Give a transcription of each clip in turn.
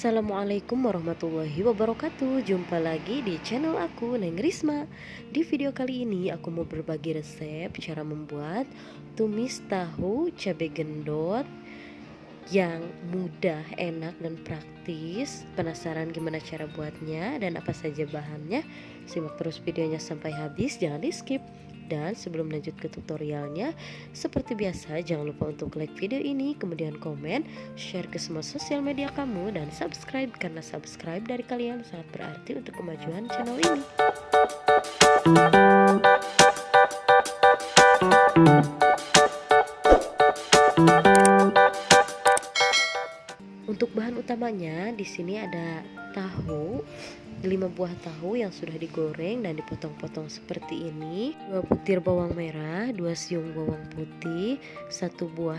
Assalamualaikum warahmatullahi wabarakatuh. Jumpa lagi di channel aku, Neng Risma. Di video kali ini aku mau berbagi resep cara membuat tumis tahu cabai gendot yang mudah, enak, dan praktis. Penasaran gimana cara buatnya dan apa saja bahannya? Simak terus videonya sampai habis, jangan di skip. Dan sebelum lanjut ke tutorialnya, seperti biasa jangan lupa untuk like video ini, kemudian komen, share ke semua sosial media kamu, dan subscribe, karena subscribe dari kalian sangat berarti untuk kemajuan channel ini. Untuk bahan utamanya di sini ada tahu, 5 buah tahu yang sudah digoreng dan dipotong-potong seperti ini, 2 butir bawang merah, 2 siung bawang putih, 1 buah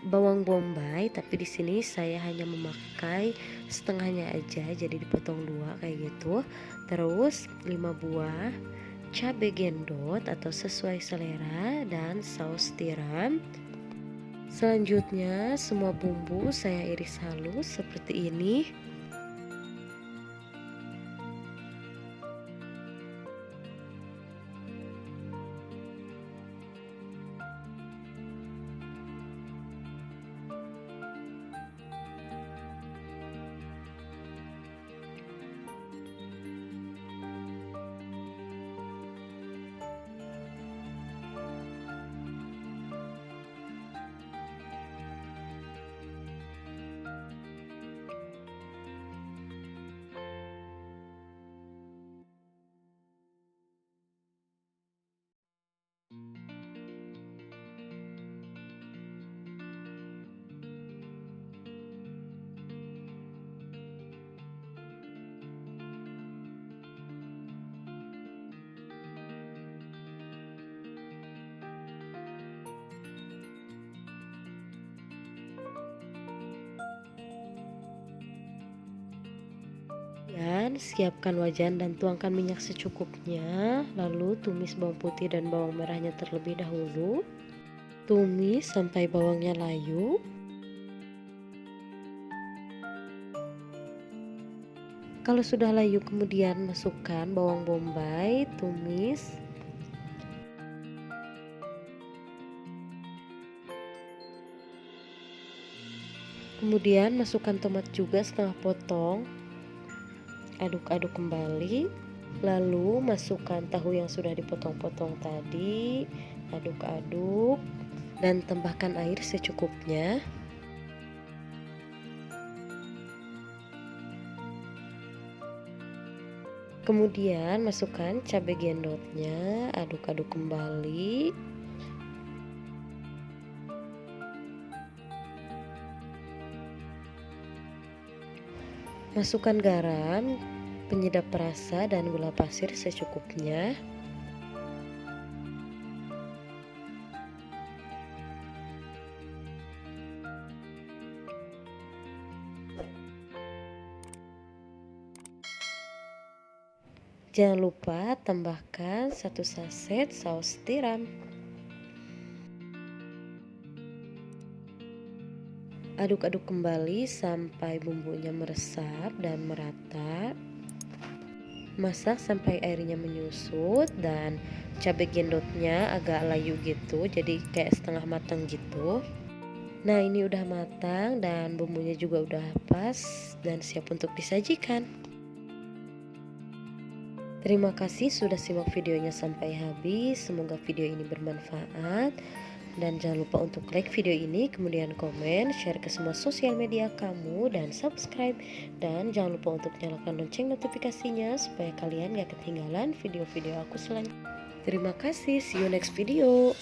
bawang bombay, tapi di sini saya hanya memakai setengahnya aja, jadi dipotong 2 kayak gitu. Terus 5 buah cabai gendot atau sesuai selera dan saus tiram. Selanjutnya semua bumbu saya iris halus seperti ini. Dan siapkan wajan dan tuangkan minyak secukupnya. Lalu tumis bawang putih dan bawang merahnya terlebih dahulu. Tumis sampai bawangnya layu. Kalau sudah layu kemudian masukkan bawang bombay, tumis. Kemudian masukkan tomat juga setengah potong. Aduk-aduk kembali, lalu masukkan tahu yang sudah dipotong-potong tadi, aduk-aduk dan tambahkan air secukupnya. Kemudian masukkan cabai gendotnya, aduk-aduk kembali. Masukkan garam, penyedap rasa, dan gula pasir secukupnya. Jangan lupa tambahkan 1 saset saus tiram. Aduk-aduk kembali sampai bumbunya meresap dan merata. Masak sampai airnya menyusut dan cabai gendotnya agak layu gitu, jadi kayak setengah matang gitu. Nah, ini udah matang dan bumbunya juga udah pas dan siap untuk disajikan. Terima kasih sudah simak videonya sampai habis. Semoga video ini bermanfaat. Dan jangan lupa untuk like video ini, kemudian komen, share ke semua sosial media kamu, dan subscribe. Dan jangan lupa untuk nyalakan lonceng notifikasinya supaya kalian gak ketinggalan video-video aku selanjutnya. Terima kasih, see you next video.